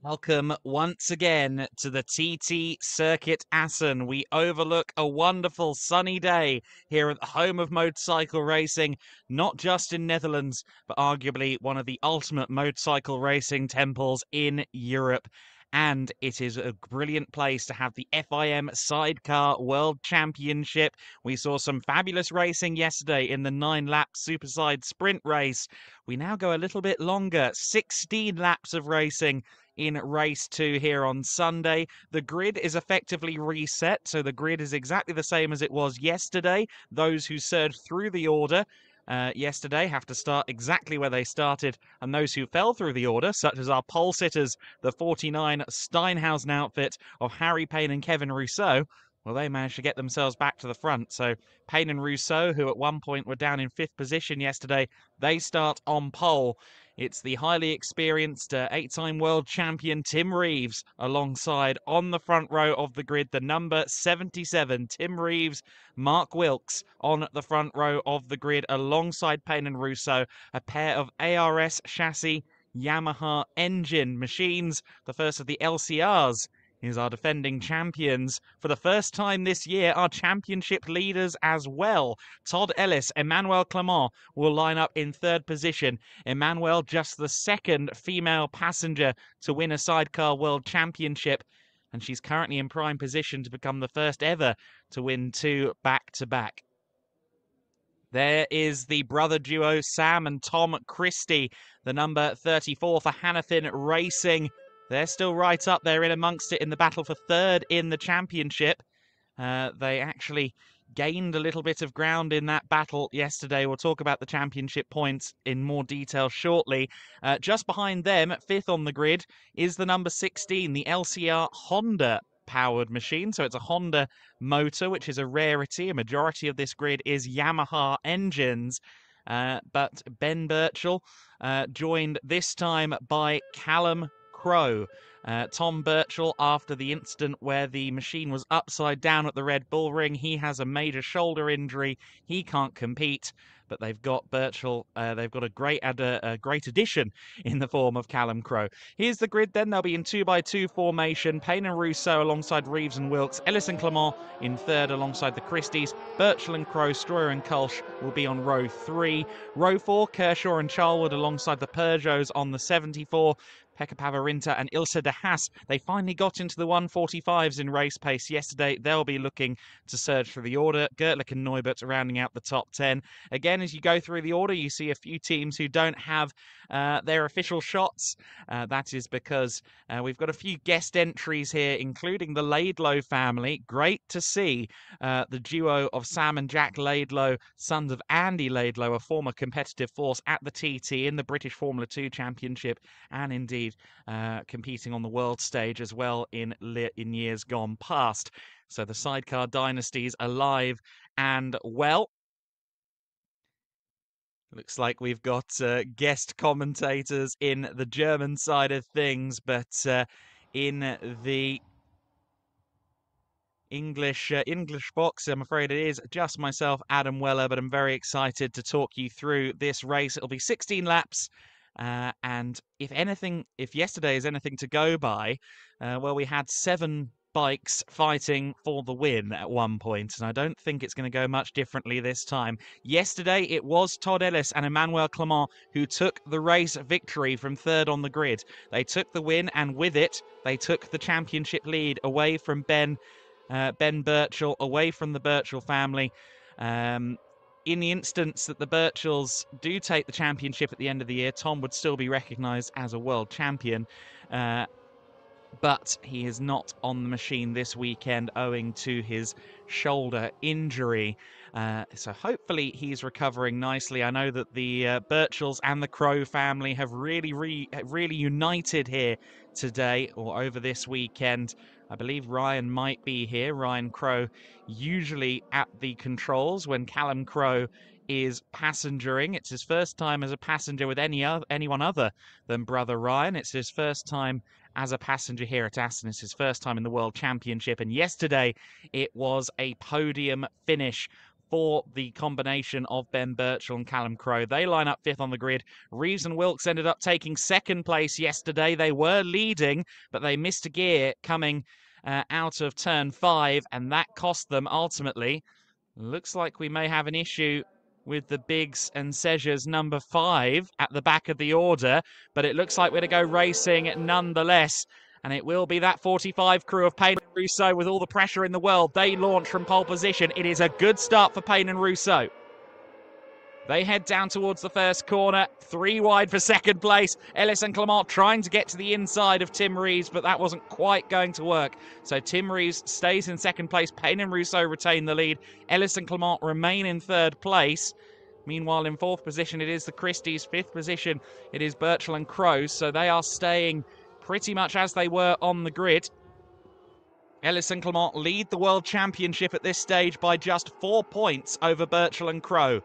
Welcome once again to the TT Circuit Assen. We overlook a wonderful sunny day here at the home of motorcycle racing, not just in Netherlands, but arguably one of the ultimate motorcycle racing temples in Europe. And it is a brilliant place to have the FIM Sidecar World Championship. We saw some fabulous racing yesterday in the 9-lap Superside Sprint race. We now go a little bit longer, 16 laps of racing in race 2 here on Sunday. The grid is effectively reset, so the grid is exactly the same as it was yesterday. Those who surged through the order yesterday have to start exactly where they started, and those who fell through the order, such as our pole sitters, the 49 Steinhausen outfit of Harry Payne and Kevin Rousseau, well, they managed to get themselves back to the front. So Payne and Rousseau, who at one point were down in 5th position yesterday, they start on pole. It's the highly experienced 8-time world champion Tim Reeves alongside on the front row of the grid, the number 77, Tim Reeves, Mark Wilkes on the front row of the grid alongside Payne and Russo, a pair of ARS chassis Yamaha engine machines, the first of the LCRs is our defending champions. For the first time this year, our championship leaders as well. Todd Ellis, Emmanuel Clement will line up in 3rd position. Emmanuel, just the 2nd female passenger to win a Sidecar World Championship, and she's currently in prime position to become the first ever to win 2 back-to-back. There is the brother duo, Sam and Tom Christie, the number 34 for Hannafin Racing. They're still right up there in amongst it in the battle for 3rd in the championship. They actually gained a little bit of ground in that battle yesterday. We'll talk about the championship points in more detail shortly. Just behind them, 5th on the grid, is the number 16, the LCR Honda powered machine. So it's a Honda motor, which is a rarity. A majority of this grid is Yamaha engines. But Ben Birchall joined this time by Callum Crowe. Tom Birchall, after the incident where the machine was upside down at the Red Bull Ring, he has a major shoulder injury. He can't compete, but they've got Birchall. They've got a great addition in the form of Callum Crowe. Here's the grid then. They'll be in 2x2 formation. Payne and Rousseau alongside Reeves and Wilkes. Ellis and Clement in 3rd alongside the Christies. Birchall and Crowe, Stroyer and Kolsch will be on row 3. Row 4, Kershaw and Charlwood alongside the Peugeots on the 74. Pekka Pavarinta and Ilse de Haas, they finally got into the 145s in race pace yesterday. They'll be looking to surge through the order. Gertlich and Neubert rounding out the top 10. Again, as you go through the order, you see a few teams who don't have their official shots. That is because we've got a few guest entries here, including the Laidlow family. Great to see the duo of Sam and Jack Laidlow, sons of Andy Laidlow, a former competitive force at the TT in the British Formula 2 Championship, and indeed competing on the world stage as well in years gone past. So the Sidecar dynasty is alive and well. Looks like we've got guest commentators in the German side of things, but in the English box, I'm afraid it is just myself, Adam Weller, but I'm very excited to talk you through this race. It'll be 16 laps. And if yesterday is anything to go by, well, we had 7 bikes fighting for the win at one point, and I don't think it's going to go much differently this time. Yesterday, it was Todd Ellis and Emmanuel Clement who took the race victory from 3rd on the grid. They took the win, and with it, they took the championship lead away from Ben Birchall, away from the Birchall family. In the instance that the Birchalls do take the championship at the end of the year, Tom would still be recognised as a world champion. But he is not on the machine this weekend owing to his shoulder injury. So hopefully he's recovering nicely. I know that the Birchalls and the Crowe family have really united here today or over this weekend. I believe Ryan might be here. Ryan Crowe, usually at the controls when Callum Crowe is passengering. It's his first time as a passenger with anyone other than brother Ryan. It's his first time as a passenger here at Assen. It's his first time in the World Championship, and yesterday it was a podium finish for the combination of Ben Birchall and Callum Crowe. They line up 5th on the grid. Reeves and Wilkes ended up taking 2nd place yesterday. They were leading, but they missed a gear coming out of turn 5, and that cost them ultimately. Looks like we may have an issue with the Biggs and Seja's number 5 at the back of the order, but it looks like we're going to go racing nonetheless. And it will be that 45 crew of Payne and Rousseau with all the pressure in the world. They launch from pole position. It is a good start for Payne and Rousseau. They head down towards the first corner, 3 wide for 2nd place. Ellis and Clement trying to get to the inside of Tim Reeves, but that wasn't quite going to work. So Tim Reeves stays in 2nd place. Payne and Rousseau retain the lead. Ellis and Clement remain in 3rd place. Meanwhile, in 4th position, it is the Christies. 5th position, it is Birchall and Crowe. So they are staying pretty much as they were on the grid. Ellis and Clement lead the World Championship at this stage by just 4 points over Birchall and Crowe.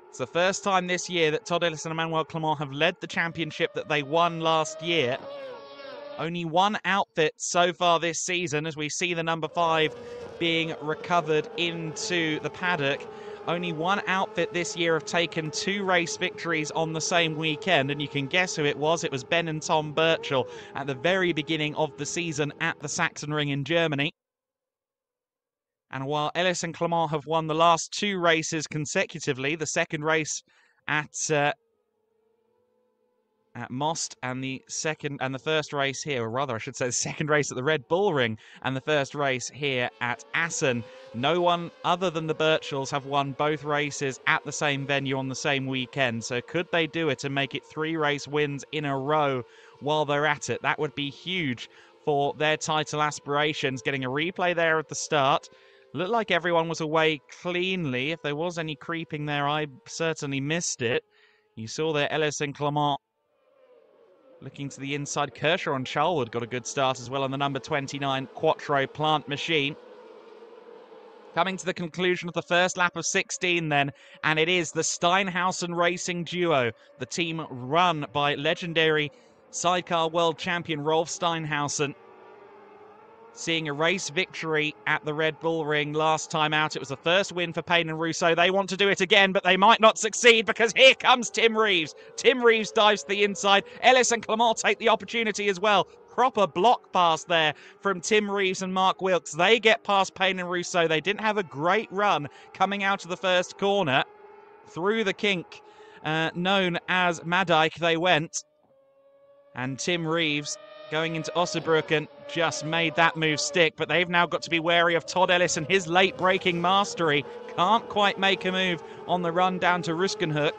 It's the first time this year that Todd Ellis and Emmanuel Clement have led the championship that they won last year. Only one outfit so far this season, as we see the number 5 being recovered into the paddock. Only one outfit this year have taken 2 race victories on the same weekend, and you can guess who it was. It was Ben and Tom Birchall at the very beginning of the season at the Sachsenring in Germany. And while Ellis and Clement have won the last 2 races consecutively, the 2nd race at Most and the 1st race here, or rather I should say the 2nd race at the Red Bull Ring and the 1st race here at Assen, no one other than the Birchalls have won both races at the same venue on the same weekend. So could they do it and make it 3 race wins in a row while they're at it? That would be huge for their title aspirations. Getting a replay there at the start. Looked like everyone was away cleanly. If there was any creeping there, I certainly missed it. You saw there Ellis and Clement looking to the inside. Kershaw and Charlwood got a good start as well on the number 29 Quattro Plant Machine. Coming to the conclusion of the first lap of 16 then, and it is the Steinhausen Racing Duo, the team run by legendary Sidecar World Champion Rolf Steinhausen, seeing a race victory at the Red Bull Ring last time out. It was the first win for Payne and Rousseau. They want to do it again, but they might not succeed because here comes Tim Reeves. Tim Reeves dives to the inside. Ellis and Clement take the opportunity as well. Proper block pass there from Tim Reeves and Mark Wilkes. They get past Payne and Rousseau. They didn't have a great run coming out of the first corner. Through the kink known as Madijk they went. And Tim Reeves going into Ossenbrücken just made that move stick, but they've now got to be wary of Todd Ellis and his late braking mastery. Can't quite make a move on the run down to Ruskenhoek.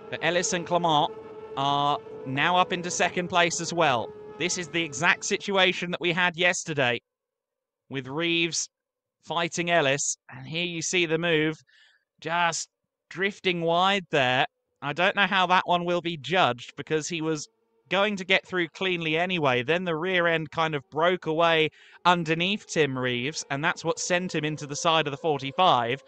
But Ellis and Clement are now up into 2nd place as well. This is the exact situation that we had yesterday with Reeves fighting Ellis, and here you see the move just drifting wide there. I don't know how that one will be judged because he was going to get through cleanly anyway. Then the rear end kind of broke away underneath Tim Reeves, and that's what sent him into the side of the 45.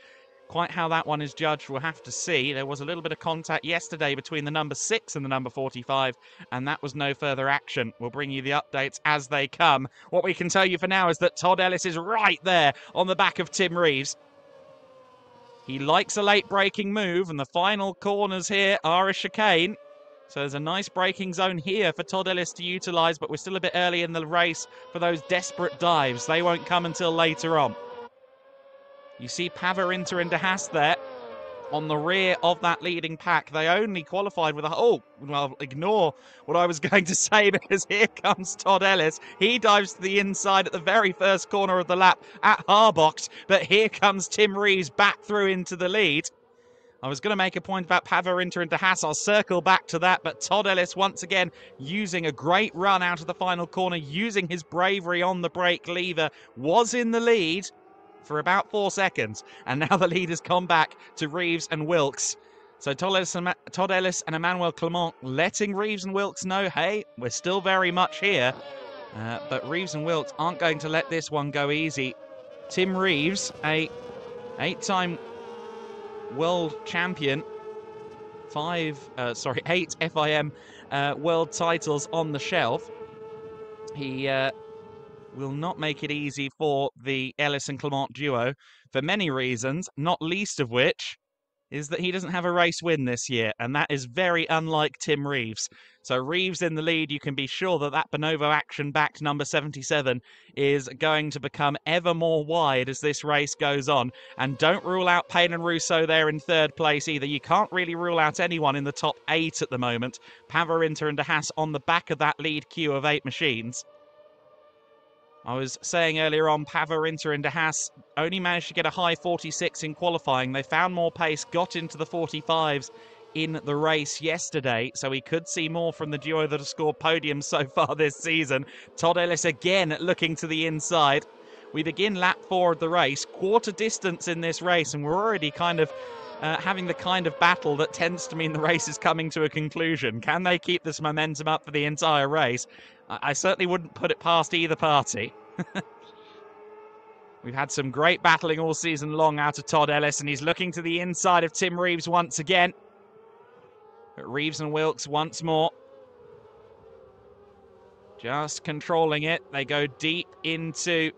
Quite how that one is judged, we'll have to see. There was a little bit of contact yesterday between the number 6 and the number 45, and that was no further action. We'll bring you the updates as they come. What we can tell you for now is that Todd Ellis is right there on the back of Tim Reeves. He likes a late braking move, and the final corners here are a chicane. So there's a nice braking zone here for Todd Ellis to utilise, but we're still a bit early in the race for those desperate dives. They won't come until later on. You see Paver, Inter and De Haas there on the rear of that leading pack. They only qualified with a... Oh, well, ignore what I was going to say because here comes Todd Ellis. He dives to the inside at the very first corner of the lap at Harbocht, but here comes Tim Reeves back through into the lead. I was going to make a point about Paver, Inter and De Haas. I'll circle back to that, but Todd Ellis once again using a great run out of the final corner, using his bravery on the brake lever, was in the lead for about 4 seconds, and now the lead has come back to Reeves and Wilkes. So Todd Ellis and Emmanuel Clement letting Reeves and Wilkes know, hey, we're still very much here. But Reeves and Wilkes aren't going to let this one go easy. Tim Reeves, a 8-time world champion, 8 FIM world titles on the shelf. He will not make it easy for the Ellis and Clement duo for many reasons, not least of which is that he doesn't have a race win this year, and that is very unlike Tim Reeves. So Reeves in the lead, you can be sure that that Bonovo action-backed number 77 is going to become ever more wide as this race goes on. And don't rule out Payne and Rousseau there in third place either. You can't really rule out anyone in the top 8 at the moment. Pavarinter and De Haas on the back of that lead queue of 8 machines. I was saying earlier on, Pavarinter and De Haas only managed to get a high 46 in qualifying. They found more pace, got into the 45s in the race yesterday, so we could see more from the duo that have scored podiums so far this season. Todd Ellis again looking to the inside. We begin lap 4 of the race, quarter distance in this race, and we're already kind of having the kind of battle that tends to mean the race is coming to a conclusion. Can they keep this momentum up for the entire race? I certainly wouldn't put it past either party. We've had some great battling all season long out of Todd Ellis, and he's looking to the inside of Tim Reeves once again. But Reeves and Wilkes once more. Just controlling it. They go deep into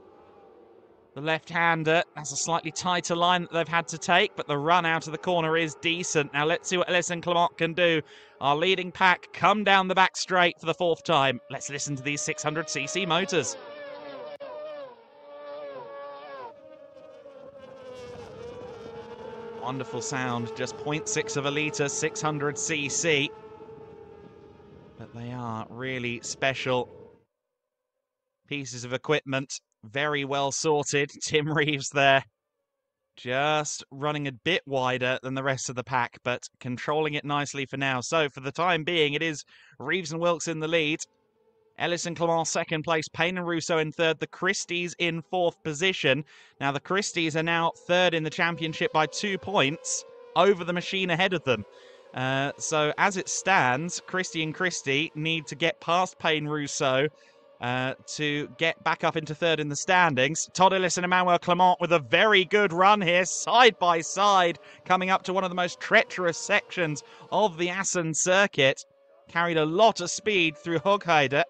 the left-hander. That's a slightly tighter line that they've had to take, but the run out of the corner is decent. Now let's see what Ellis and Clement can do. Our leading pack come down the back straight for the 4th time. Let's listen to these 600cc motors. Wonderful sound, just 0.6 of a litre, 600cc. But they are really special pieces of equipment. Very well sorted. Tim Reeves there, just running a bit wider than the rest of the pack, but controlling it nicely for now. So for the time being, it is Reeves and Wilkes in the lead. Ellis and Clement 2nd place, Payne and Rousseau in 3rd, the Christies in 4th position. Now the Christies are now 3rd in the championship by 2 points over the machine ahead of them. So as it stands, Christie and Christie need to get past Payne Rousseau to get back up into 3rd in the standings. Todd Ellis and Emmanuel Clement with a very good run here, side by side, coming up to one of the most treacherous sections of the Assen circuit. Carried a lot of speed through Hoogheide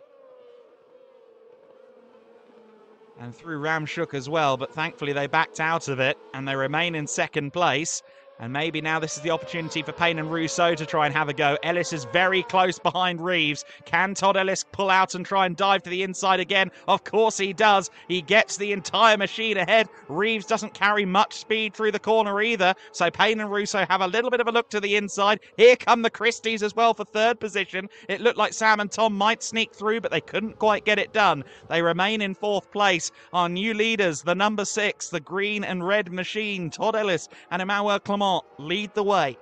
and through Ramshoek as well, but thankfully they backed out of it and they remain in 2nd place. And maybe now this is the opportunity for Payne and Rousseau to try and have a go. Ellis is very close behind Reeves. Can Todd Ellis pull out and try and dive to the inside again? Of course he does. He gets the entire machine ahead. Reeves doesn't carry much speed through the corner either. So Payne and Rousseau have a little bit of a look to the inside. Here come the Christies as well for 3rd position. It looked like Sam and Tom might sneak through, but they couldn't quite get it done. They remain in 4th place. Our new leaders, the number 6, the green and red machine, Todd Ellis and Emmanuel Clement, lead the way.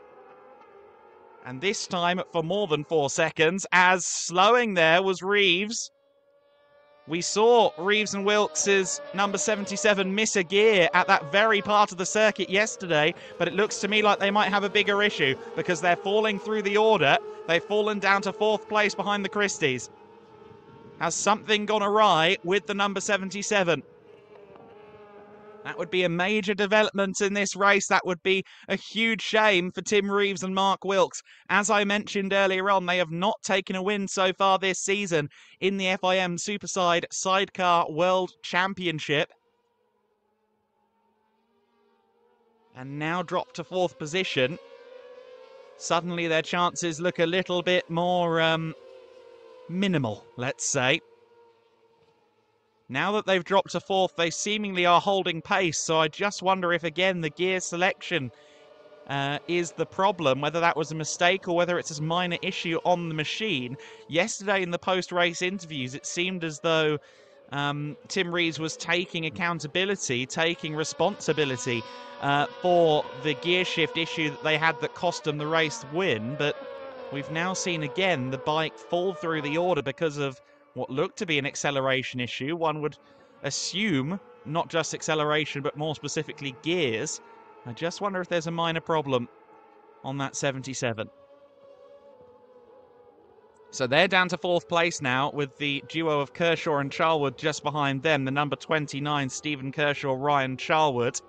And this time for more than 4 seconds, as slowing there was Reeves. We saw Reeves and Wilkes' number 77 miss a gear at that very part of the circuit yesterday, but it looks to me like they might have a bigger issue because they're falling through the order. They've fallen down to 4th place behind the Christies. Has something gone awry with the number 77? That would be a major development in this race. That would be a huge shame for Tim Reeves and Mark Wilkes. As I mentioned earlier on, they have not taken a win so far this season in the FIM Superside Sidecar World Championship. And now drop to 4th position. Suddenly their chances look a little bit more minimal, let's say. Now that they've dropped to 4th, they seemingly are holding pace, so I just wonder if, again, the gear selection is the problem, whether that was a mistake or whether it's a minor issue on the machine. Yesterday in the post-race interviews, it seemed as though Tim Reeves was taking accountability, taking responsibility for the gear shift issue that they had that cost them the race win, but we've now seen again the bike fall through the order because of what looked to be an acceleration issue. One would assume not just acceleration, but more specifically gears. I just wonder if there's a minor problem on that 77. So they're down to 4th place now with the duo of Kershaw and Charlwood just behind them. The number 29, Stephen Kershaw, Ryan Charlwood.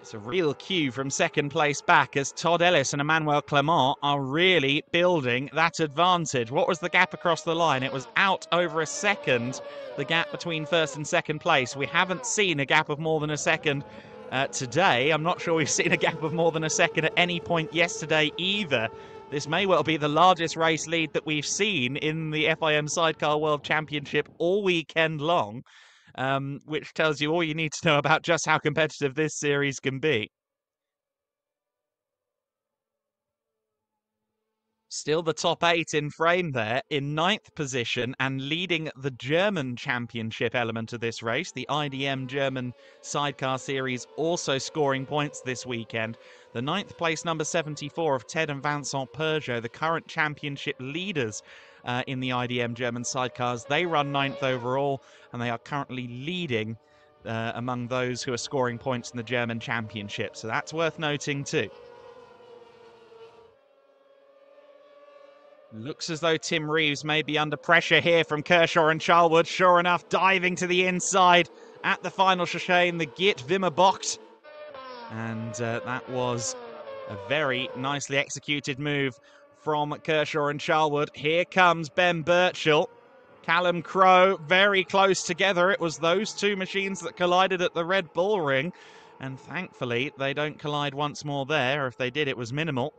It's a real cue from second place back as Todd Ellis and Emmanuel Clement are really building that advantage. What was the gap across the line? It was out over a second, the gap between first and second place. We haven't seen a gap of more than a second today. I'm not sure we've seen a gap of more than a second at any point yesterday either. This may well be the largest race lead that we've seen in the FIM Sidecar World Championship all weekend long. Which tells you all you need to know about just how competitive this series can be. Still the top 8 in frame there, in 9th position and leading the German championship element of this race. The IDM German Sidecar Series also scoring points this weekend. The 9th place number 74 of Ted and Vincent Peugeot, the current championship leaders in the IDM German Sidecars. They run 9th overall and they are currently leading among those who are scoring points in the German championship. So that's worth noting too. Looks as though Tim Reeves may be under pressure here from Kershaw and Charlwood. Sure enough, diving to the inside at the final chicane, the Git Wimmer Bocht. And that was a very nicely executed move from Kershaw and Charlwood. Here comes Ben Birchall. Callum Crowe very close together. It was those two machines that collided at the Red Bull Ring. And thankfully, they don't collide once more there. If they did, it was minimal.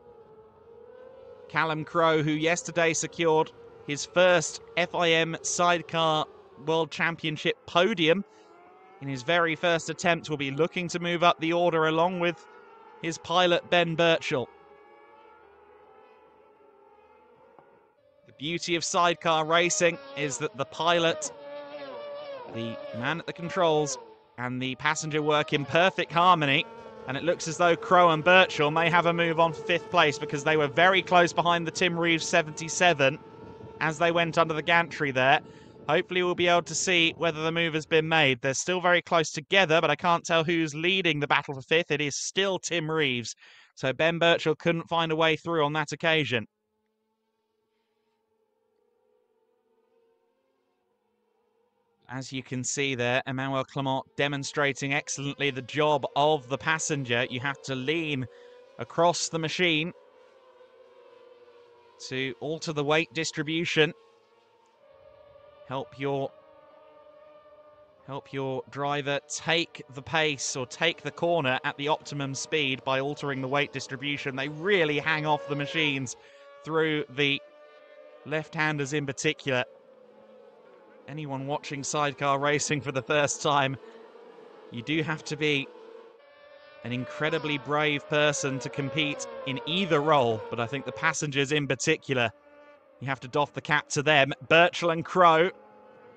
Callum Crowe, who yesterday secured his first FIM Sidecar World Championship podium in his very first attempt, will be looking to move up the order along with his pilot Ben Birchall. The beauty of sidecar racing is that the pilot, the man at the controls, and the passenger work in perfect harmony. And it looks as though Crowe and Birchall may have a move on for 5th place because they were very close behind the Tim Reeves 77 as they went under the gantry there. Hopefully we'll be able to see whether the move has been made. They're still very close together, but I can't tell who's leading the battle for 5th. It is still Tim Reeves. So Ben Birchall couldn't find a way through on that occasion. As you can see there, Emmanuel Clement demonstrating excellently the job of the passenger. You have to lean across the machine to alter the weight distribution. Help your driver take the pace or take the corner at the optimum speed by altering the weight distribution. They really hang off the machines through the left-handers in particular. Anyone watching sidecar racing for the first time, you do have to be an incredibly brave person to compete in either role, but I think the passengers in particular, you have to doff the cap to them. Birchall and Crowe,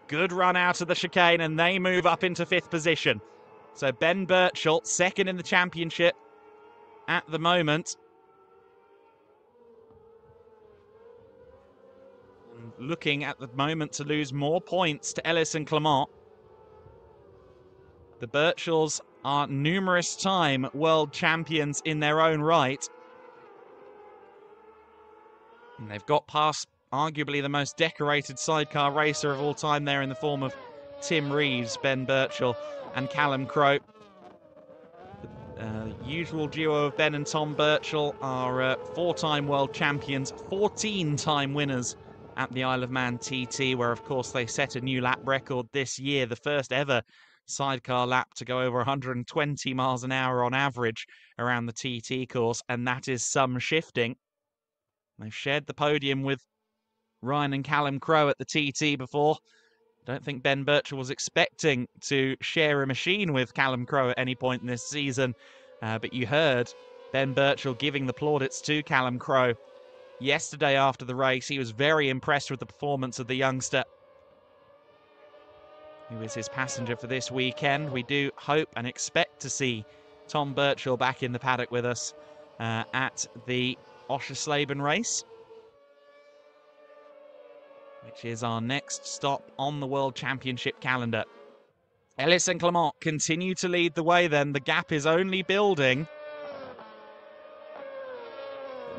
good run out of the chicane, and they move up into 5th position. So Ben Birchall, 2nd in the championship at the moment. Looking at the moment to lose more points to Ellis and Clement. The Birchalls are numerous time world champions in their own right. And they've got past arguably the most decorated sidecar racer of all time there in the form of Tim Reeves, Ben Birchall and Callum Crowe. The usual duo of Ben and Tom Birchall are 4-time world champions, 14-time winners at the Isle of Man TT, where of course they set a new lap record this year, the first ever sidecar lap to go over 120 miles an hour on average around the TT course, and that is some shifting. They've shared the podium with Ryan and Callum Crowe at the TT before. I don't think Ben Birchall was expecting to share a machine with Callum Crowe at any point in this season, but you heard Ben Birchall giving the plaudits to Callum Crowe yesterday after the race. He was very impressed with the performance of the youngster who is his passenger for this weekend. We do hope and expect to see Tom Birchall back in the paddock with us at the Oschersleben race, which is our next stop on the World Championship calendar. Ellis and Clement continue to lead the way then. The gap is only building.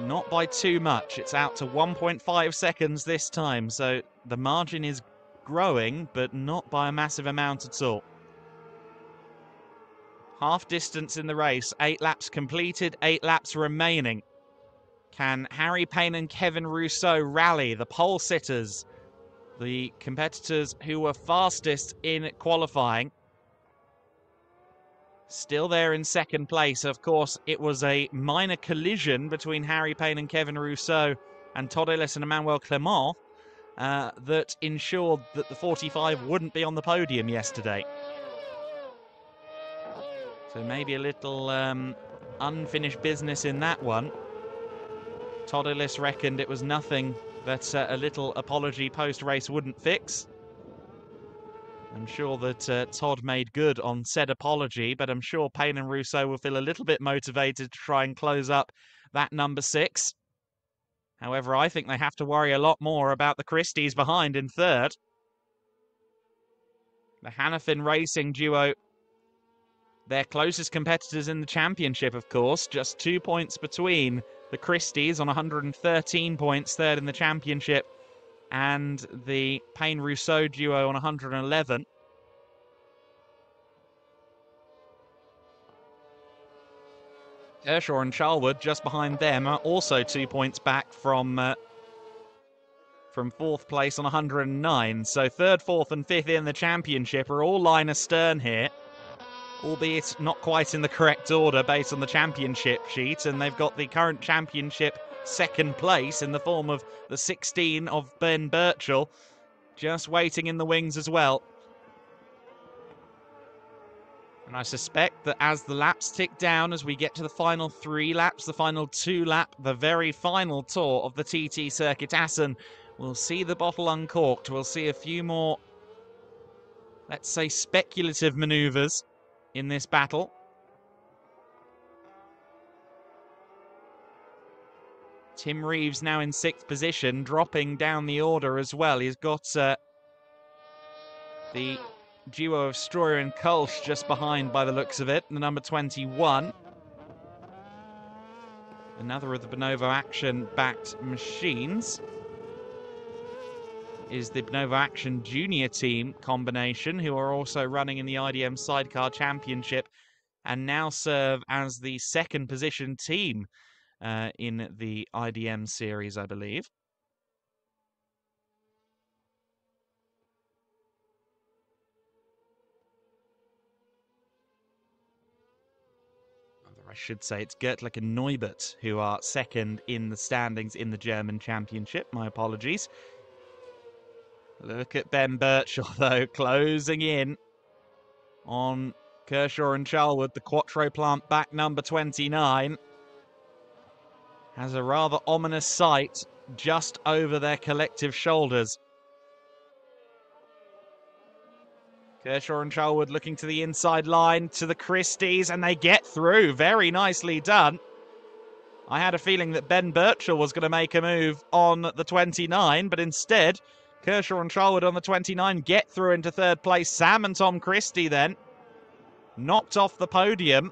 Not by too much. It's out to 1.5 seconds this time, so the margin is growing, but not by a massive amount at all. Half distance in the race, 8 laps completed, 8 laps remaining. Can Harry Payne and Kevin Rousseau rally the pole sitters, the competitors who were fastest in qualifying? Still there in second place. Of course, it was a minor collision between Harry Payne and Kevin Rousseau and Todd Ellis and Emmanuel Clement that ensured that the 45 wouldn't be on the podium yesterday. So maybe a little unfinished business in that one. Todd Ellis reckoned it was nothing that a little apology post-race wouldn't fix. I'm sure that Todd made good on said apology, but I'm sure Payne and Rousseau will feel a little bit motivated to try and close up that number 6. However, I think they have to worry a lot more about the Christies behind in third. The Hannafin Racing duo, their closest competitors in the championship, of course, just 2 points between the Christies on 113 points, third in the championship, and the Payne-Rousseau duo on 111. Kershaw and Charlwood just behind them are also 2 points back from fourth place on 109. So third, fourth and fifth in the championship are all line astern here, albeit not quite in the correct order based on the championship sheet, and they've got the current championship second place in the form of the 16 of Ben Birchall, just waiting in the wings as well. And I suspect that as the laps tick down, as we get to the final 3 laps, the final 2 lap, the very final tour of the TT Circuit Assen, we'll see the bottle uncorked. We'll see a few more, let's say, speculative manoeuvres in this battle. Tim Reeves now in 6th position, dropping down the order as well. He's got the duo of Stroyer and Kolsch just behind by the looks of it, the number 21. Another of the Bonovo Action-backed machines is the Bonovo Action Junior Team combination, who are also running in the IDM Sidecar Championship and now serve as the second position team in the IDM series, I believe. I should say it's Gertlich and Neubert who are second in the standings in the German Championship. My apologies. Look at Ben Birchall, though, closing in on Kershaw and Charlwood. The Quattro Plant back number 29 has a rather ominous sight just over their collective shoulders. Kershaw and Charlwood looking to the inside line, to the Christies, and they get through. Very nicely done. I had a feeling that Ben Birchall was going to make a move on the 29, but instead, Kershaw and Charlwood on the 29 get through into third place. Sam and Tom Christie then knocked off the podium.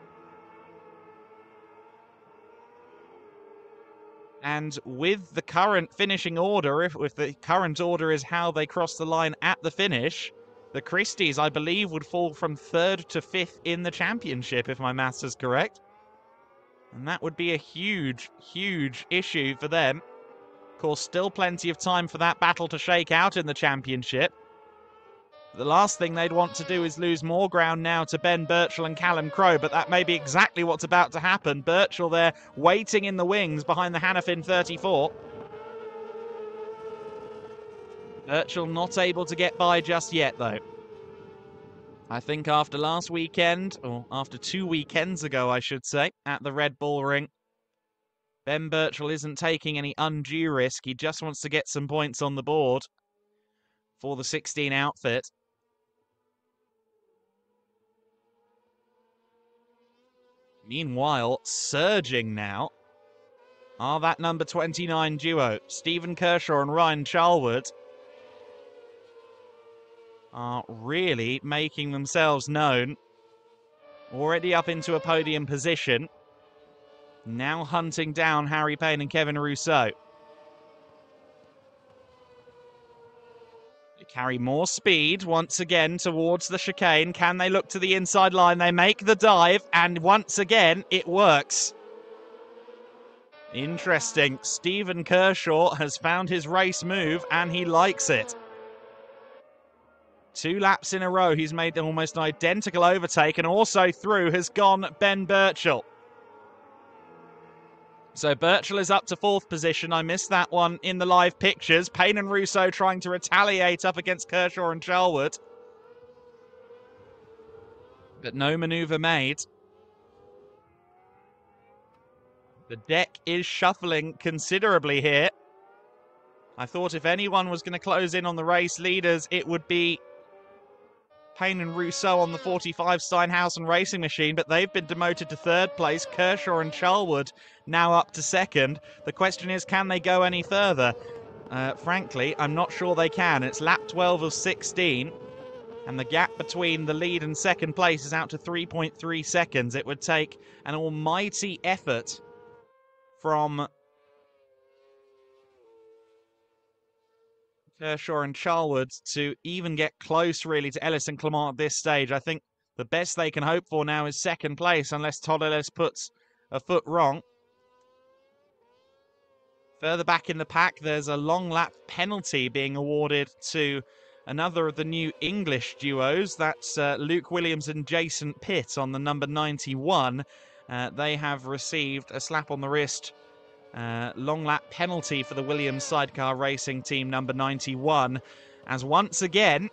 And with the current finishing order, if the current order is how they cross the line at the finish, the Christies, I believe, would fall from 3rd to 5th in the championship, if my maths is correct. And that would be a huge, huge issue for them. Of course, still plenty of time for that battle to shake out in the championship. The last thing they'd want to do is lose more ground now to Ben Birchall and Callum Crowe, but that may be exactly what's about to happen. Birchall there waiting in the wings behind the Hannafin 34. Birchall not able to get by just yet, though. I think after last weekend, or after 2 weekends ago, I should say, at the Red Bull Ring, Ben Birchall isn't taking any undue risk. He just wants to get some points on the board for the 16 outfit. Meanwhile, surging now are that number 29 duo, Stephen Kershaw and Ryan Charlwood, are really making themselves known. Already up into a podium position. Now hunting down Harry Payne and Kevin Rousseau. carry more speed once again towards the chicane. Can they look to the inside line? They make the dive, and once again, it works. Interesting. Stephen Kershaw has found his race move, and he likes it. 2 laps in a row, he's made almost an identical overtake, and also through has gone Ben Birchall. So Birchall is up to 4th position. I missed that one in the live pictures. Payne and Rousseau trying to retaliate up against Kershaw and Charlwood. But no manoeuvre made. The deck is shuffling considerably here. I thought if anyone was going to close in on the race leaders, it would be Payne and Rousseau on the 45 Steinhausen racing machine, but they've been demoted to 3rd place. Kershaw and Charlwood now up to 2nd. The question is, can they go any further? Frankly, I'm not sure they can. It's lap 12 of 16, and the gap between the lead and 2nd place is out to 3.3 seconds. It would take an almighty effort from Kershaw and Charlwood to even get close, really, to Ellis and Clement at this stage. I think the best they can hope for now is 2nd place, unless Todd Ellis puts a foot wrong. Further back in the pack, there's a long lap penalty being awarded to another of the new English duos. That's Luke Williams and Jason Pitt on the number 91. They have received a slap on the wrist. Long lap penalty for the Williams Sidecar Racing Team number 91. As once again,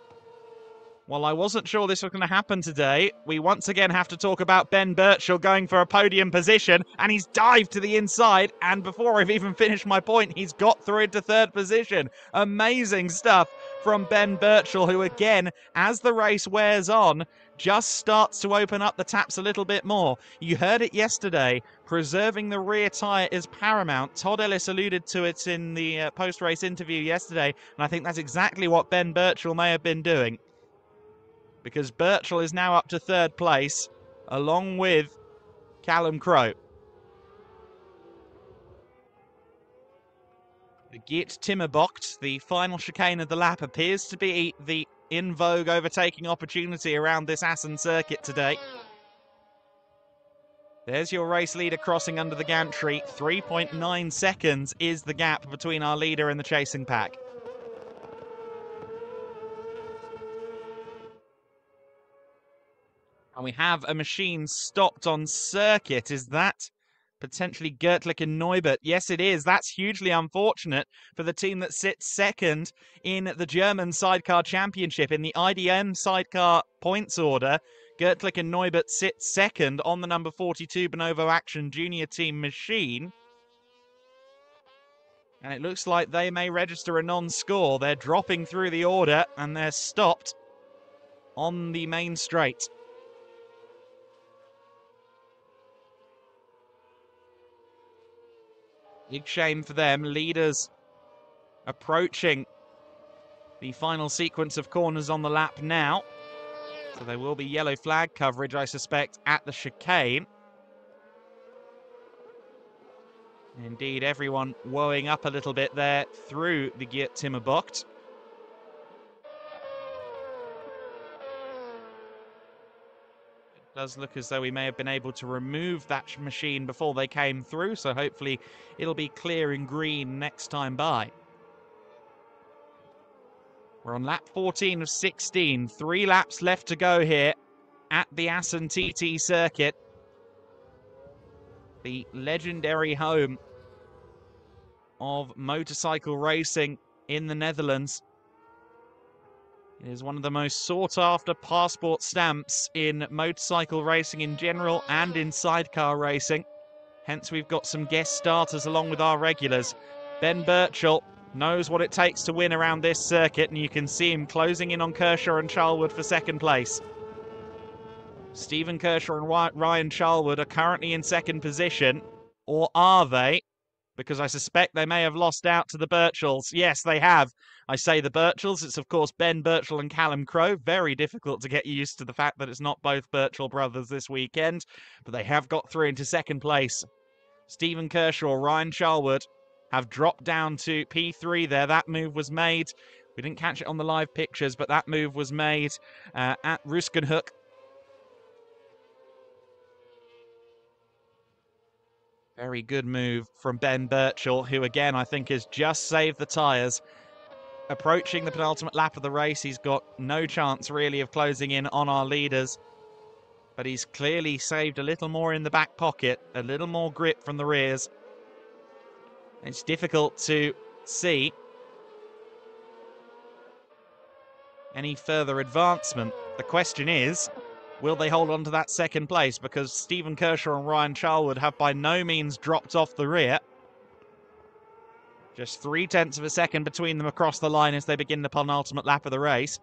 while I wasn't sure this was going to happen today, we once again have to talk about Ben Birchall going for a podium position, and he's dived to the inside, and before I've even finished my point, he's got through into 3rd position. Amazing stuff from Ben Birchall, who again, as the race wears on, just starts to open up the taps a little bit more. You heard it yesterday. Preserving the rear tyre is paramount. Todd Ellis alluded to it in the post-race interview yesterday, and I think that's exactly what Ben Birchall may have been doing. Because Birchall is now up to 3rd place, along with Callum Crowe. The Geert Timmerbocht, the final chicane of the lap, appears to be the in vogue overtaking opportunity around this Assen circuit today. There's your race leader crossing under the gantry. 3.9 seconds is the gap between our leader and the chasing pack. And we have a machine stopped on circuit. Is that potentially Gertlich and Neubert? Yes, it is. That's hugely unfortunate for the team that sits 2nd in the German Sidecar Championship. In the IDM Sidecar points order, Gertlich and Neubert sit 2nd on the number 42 Bonovo Action Junior Team machine. And it looks like they may register a non-score. They're dropping through the order, and they're stopped on the main straight. Big shame for them. Leaders approaching the final sequence of corners on the lap now. So there will be yellow flag coverage, I suspect, at the chicane. Indeed, everyone woeing up a little bit there through the Geert Timmerbocht. Does look as though we may have been able to remove that machine before they came through, so hopefully it'll be clear and green next time by. We're on lap 14 of 16. 3 laps left to go here at the Assen TT circuit. The legendary home of motorcycle racing in the Netherlands. It is one of the most sought-after passport stamps in motorcycle racing in general and in sidecar racing. Hence, we've got some guest starters along with our regulars. Ben Birchall knows what it takes to win around this circuit, and you can see him closing in on Kershaw and Charlwood for 2nd place. Stephen Kershaw and Ryan Charlwood are currently in 2nd position, or are they? Because I suspect they may have lost out to the Birchalls. Yes, they have. I say the Birchalls. It's, of course, Ben Birchall and Callum Crowe. Very difficult to get used to the fact that it's not both Birchall brothers this weekend. But they have got through into 2nd place. Stephen Kershaw, Ryan Charlwood have dropped down to P3 there. That move was made We didn't catch it on the live pictures, but that move was made at Ruskenhoek. Very good move from Ben Birchall, who again I think has just saved the tyres. Approaching the penultimate lap of the race, he's got no chance really of closing in on our leaders. But he's clearly saved a little more in the back pocket, a little more grip from the rears. It's difficult to see any further advancement. The question is, will they hold on to that second place? Because Stephen Kershaw and Ryan Charlwood have by no means dropped off the rear. Just 0.3 of a second between them across the line as they begin the penultimate lap of the race.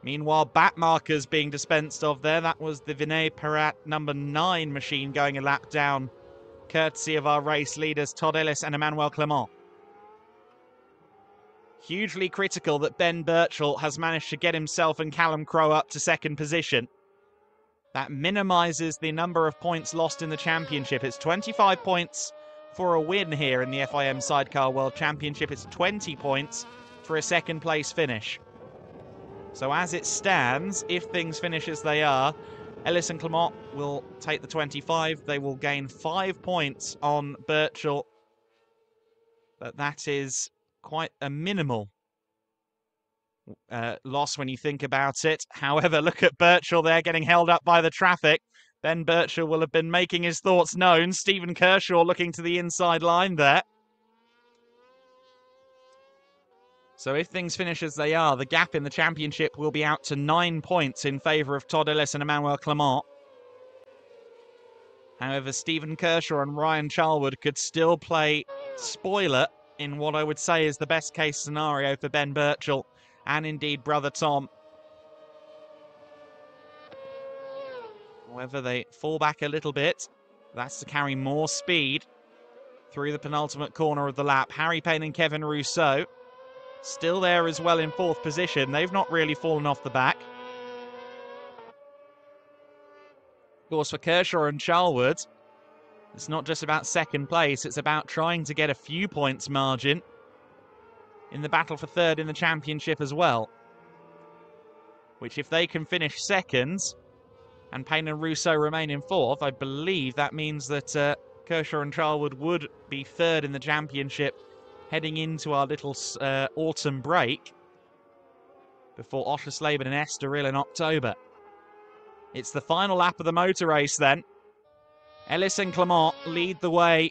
Meanwhile, back markers being dispensed of there. That was the Vinay Perat number 9 machine going a lap down, courtesy of our race leaders Todd Ellis and Emmanuel Clement. Hugely critical that Ben Birchall has managed to get himself and Callum Crowe up to second position. That minimises the number of points lost in the championship. It's 25 points for a win here in the FIM Sidecar World Championship. It's 20 points for a second place finish. So as it stands, if things finish as they are, Ellis and Clement will take the 25. They will gain 5 points on Birchall. But that is quite a minimal loss when you think about it. However, look at Birchall there getting held up by the traffic. Ben Birchall will have been making his thoughts known. Stephen Kershaw looking to the inside line there. So if things finish as they are, the gap in the championship will be out to 9 points in favour of Todd Ellis and Emmanuel Clement. However, Stephen Kershaw and Ryan Charlwood could still play spoiler in what I would say is the best case scenario for Ben Birchall and indeed brother Tom. However, they fall back a little bit. That's to carry more speed through the penultimate corner of the lap. Harry Payne and Kevin Rousseau still there as well in 4th position. They've not really fallen off the back. Of course, for Kershaw and Charlwood, it's not just about second place, it's about trying to get a few points margin in the battle for 3rd in the championship as well. Which if they can finish seconds and Payne and Rousseau remain in 4th, I believe that means that Kershaw and Charlwood would be 3rd in the championship heading into our little autumn break before Oschersleben and Estoril in October. It's the final lap of the motor race then. Ellis and Clement lead the way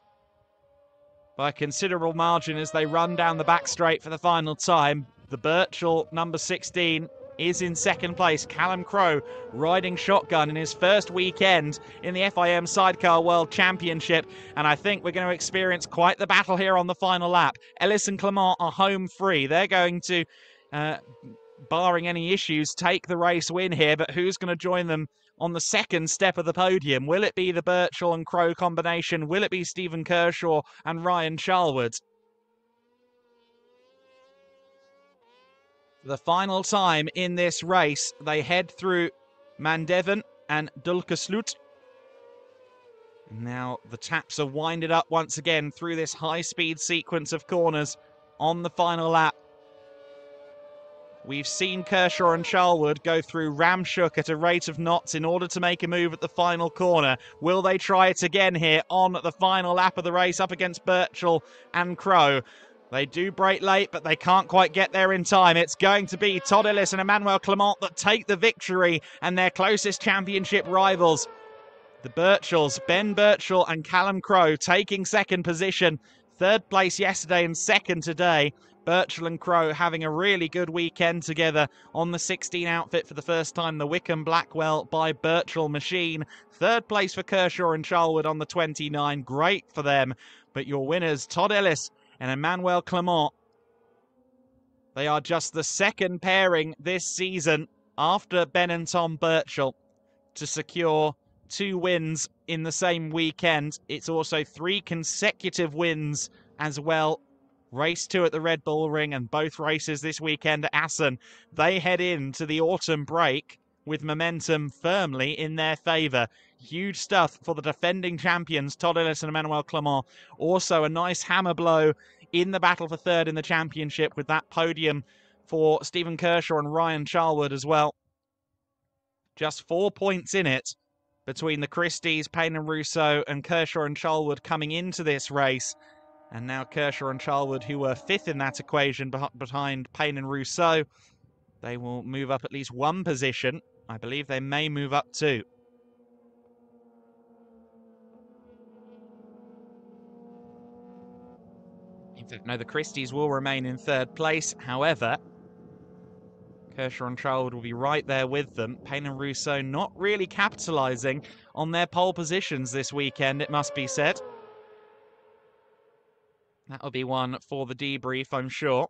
by a considerable margin as they run down the back straight for the final time. The Birchall number 16 is in second place. Callum Crowe riding shotgun in his first weekend in the FIM Sidecar World Championship, and I think we're going to experience quite the battle here on the final lap. Ellis and Clement are home free. They're going to, barring any issues, take the race win here, but who's going to join them on the second step of the podium? Will it be the Birchall and Crowe combination? Will it be Stephen Kershaw and Ryan Charlwood? The final time in this race, they head through Mandevin and Dulkesloot. Now the taps are winded up once again through this high-speed sequence of corners on the final lap. We've seen Kershaw and Charlwood go through Ramshoek at a rate of knots in order to make a move at the final corner. Will they try it again here on the final lap of the race up against Birchall and Crowe? They do break late, but they can't quite get there in time. It's going to be Todd Ellis and Emmanuel Clement that take the victory, and their closest championship rivals, the Birchalls, Ben Birchall and Callum Crowe, taking second position. 3rd place yesterday and 2nd today. Birchall and Crowe having a really good weekend together on the 16 outfit for the first time, the Wickham Blackwell by Birchall machine. 3rd place for Kershaw and Charlwood on the 29. Great for them. But your winners, Todd Ellis and Emmanuel Clement, they are just the 2nd pairing this season after Ben and Tom Birchall to secure 2 wins in the same weekend. It's also 3 consecutive wins as well. Race 2 at the Red Bull Ring and both races this weekend at Assen. They head into the autumn break with momentum firmly in their favour. Huge stuff for the defending champions, Todd Ellis and Emmanuel Clement. Also a nice hammer blow in the battle for 3rd in the championship with that podium for Stephen Kershaw and Ryan Charlwood as well. Just 4 points in it between the Christies, Payne and Rousseau, and Kershaw and Charlwood coming into this race. And now Kershaw and Charlwood, who were fifth in that equation behind Payne and Rousseau, they will move up at least one position. I believe they may move up two. In fact, no, the Christies will remain in third place. However, Kershaw and Charlwood will be right there with them. Payne and Rousseau not really capitalising on their pole positions this weekend, it must be said. That'll be one for the debrief, I'm sure.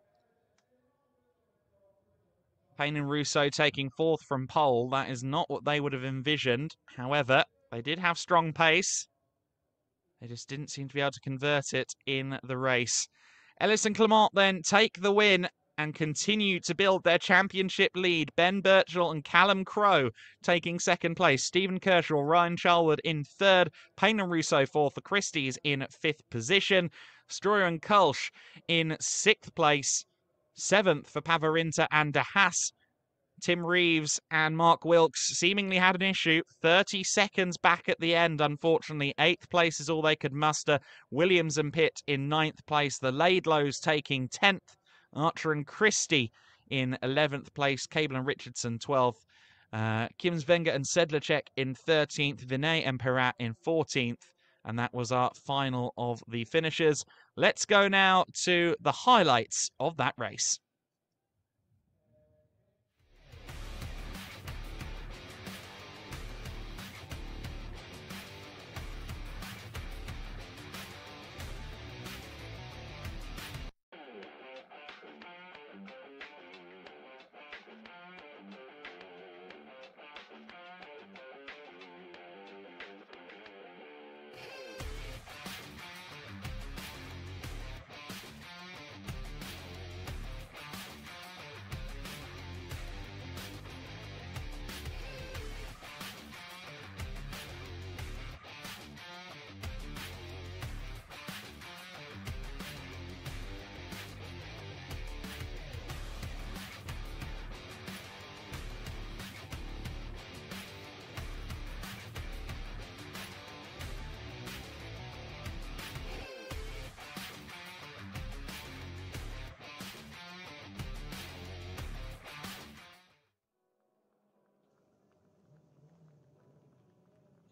Payne and Rousseau taking fourth from pole. That is not what they would have envisioned. However, they did have strong pace. They just didn't seem to be able to convert it in the race. Ellis and Clement then take the win and continue to build their championship lead. Ben Birchall and Callum Crowe taking second place. Stephen Kershaw, Ryan Charlwood in third. Payne and Rousseau fourth. The Christies in fifth position. Stroyer and Kulsh in sixth place. Seventh for Pavarinta and De Haas. Tim Reeves and Mark Wilkes seemingly had an issue. 30 seconds back at the end, unfortunately. Eighth place is all they could muster. Williams and Pitt in ninth place. The Laidlows taking 10th. Archer and Christie in 11th place. Cable and Richardson 12th. Kimsvenga and Sedlacek in 13th. Vinay and Perat in 14th. And that was our final of the finishers. Let's go now to the highlights of that race.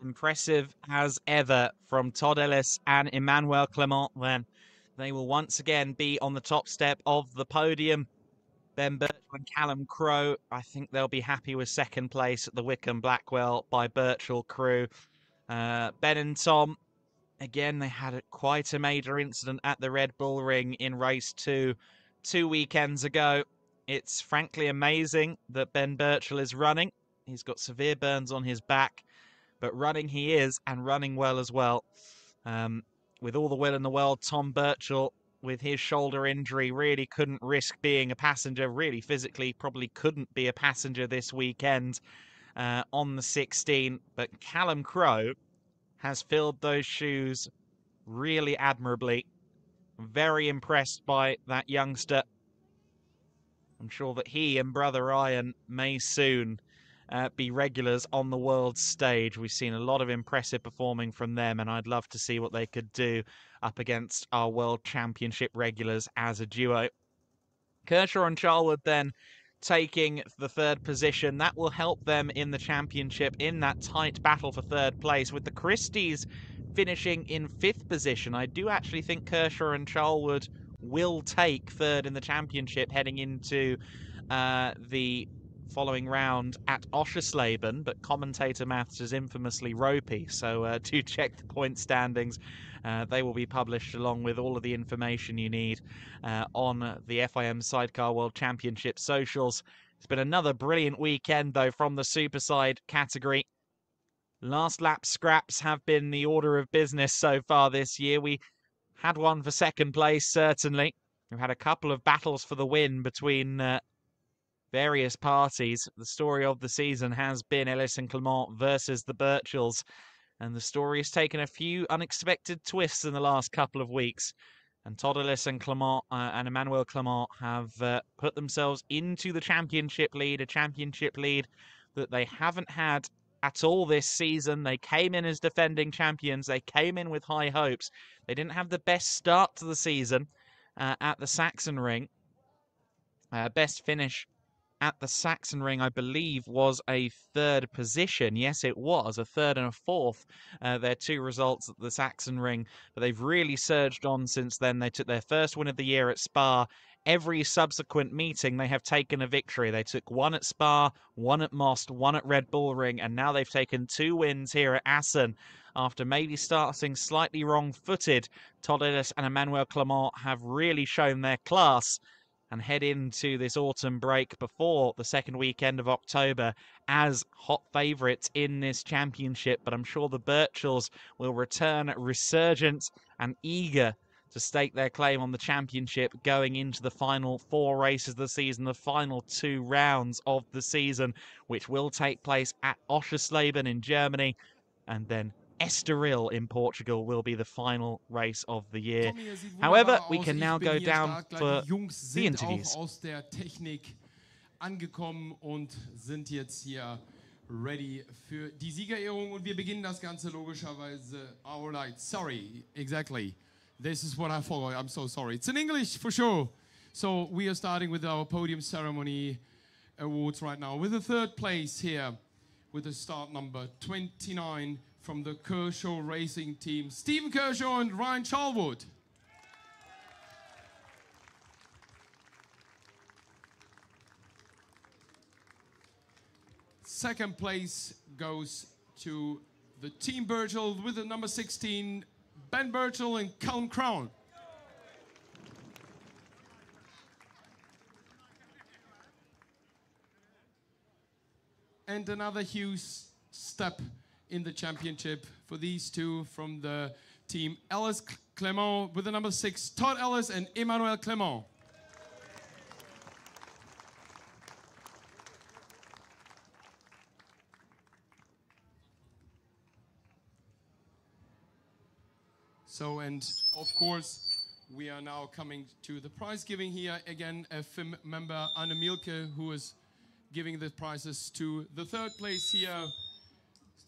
Impressive as ever from Todd Ellis and Emmanuel Clement then. They will once again be on the top step of the podium. Ben Birchall and Callum Crowe, I think they'll be happy with second place at the Wycombe Blackwell by Birchall crew. Ben and Tom, again, they had quite a major incident at the Red Bull Ring in race 2 weekends ago. It's frankly amazing that Ben Birchall is running. He's got severe burns on his back, but running he is, and running well as well. With all the will in the world, Tom Birchall, with his shoulder injury, really couldn't risk being a passenger, really physically probably couldn't be a passenger this weekend on the 16. But Callum Crowe has filled those shoes really admirably. Very impressed by that youngster. I'm sure that he and brother Ryan may soon be regulars on the world stage. We've seen a lot of impressive performing from them, and I'd love to see what they could do up against our World Championship regulars as a duo. Kershaw and Charlwood then taking the third position. That will help them in the championship in that tight battle for third place, with the Christies finishing in fifth position. I do actually think Kershaw and Charlwood will take third in the championship heading into the following round at Oschersleben, but commentator maths is infamously ropey, so do check the point standings. They will be published along with all of the information you need on the FIM Sidecar World Championship socials. It's been another brilliant weekend, though, from the Superside category. Last lap scraps have been the order of business so far this year. We had one for second place, certainly. We've had a couple of battles for the win between various parties. The story of the season has been Ellis and Clement versus the Birchalls, and the story has taken a few unexpected twists in the last couple of weeks. And Todd Ellis and Clement and Emmanuel Clement have put themselves into the championship lead, a championship lead that they haven't had at all this season. They came in as defending champions. They came in with high hopes. They didn't have the best start to the season at the Sachsenring. Best finish at the Sachsenring, I believe, was a third position. Yes, it was a third and a fourth. Their two results at the Sachsenring, but they've really surged on since then. They took their first win of the year at Spa. Every subsequent meeting, they have taken a victory. They took one at Spa, one at Most, one at Red Bull Ring, and now they've taken 2 wins here at Assen. After maybe starting slightly wrong-footed, Todd Ellis and Emmanuel Clement have really shown their class and head into this autumn break before the second weekend of October as hot favourites in this championship. But I'm sure the Birchells will return resurgent and eager to stake their claim on the championship going into the final 4 races of the season, the final 2 rounds of the season, which will take place at Oschersleben in Germany, and then Estoril in Portugal will be the final race of the year. However, we can now go down for the interviews. Aus der Technik angekommen und sind jetzt hier ready für die Siegerehrung und wir beginnen das Ganze logischerweise. Alright, sorry, exactly. This is what I forgot. I'm so sorry. It's in English for sure. So we are starting with our podium ceremony awards right now with the 3rd place here with the start number 29 from the Kershaw Racing Team, Stephen Kershaw and Ryan Charlwood. Second place goes to the Team Birchall with the number 16, Ben Birchall and Callum Crown. And another huge step in the championship for these two from the team Ellis Clement with the number 6, Todd Ellis and Emmanuel Clement. So, and of course, we are now coming to the prize giving here. Again, a FIM member, Anne Mielke, who is giving the prizes to the 3rd place here,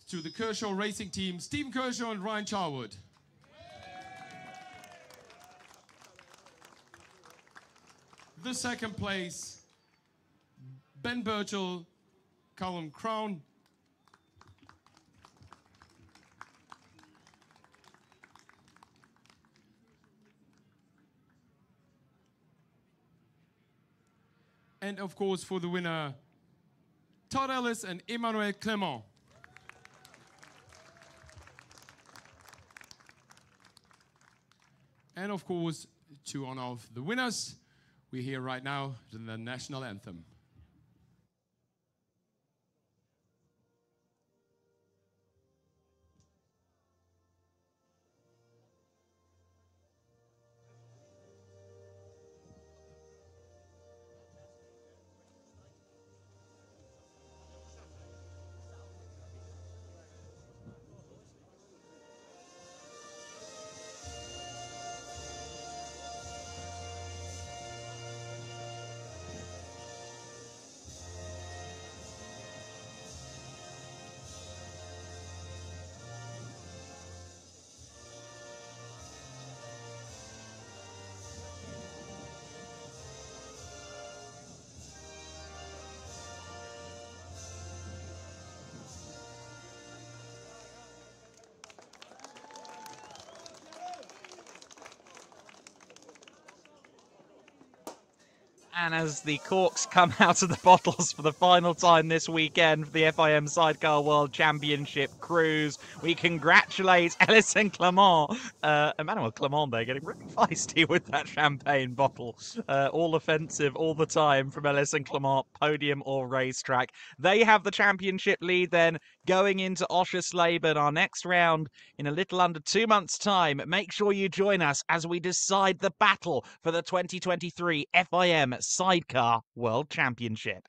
to the Kershaw Racing Team, Stephen Kershaw and Ryan Charwood. The 2nd place, Ben Birchall, Callum Crown. And of course, for the winner, Todd Ellis and Emmanuel Clement. And of course, to honor the winners, we hear right now the national anthem. And as the corks come out of the bottles for the final time this weekend for the FIM Sidecar World Championship Cruise, we congratulate Ellis and Clement. Emmanuel Clement there getting really feisty with that champagne bottle. All offensive all the time from Ellis and Clement, podium or racetrack. They have the championship lead then going into Oschersleben, our next round in a little under 2 months' time. Make sure you join us as we decide the battle for the 2023 FIM Sidecar World Championship.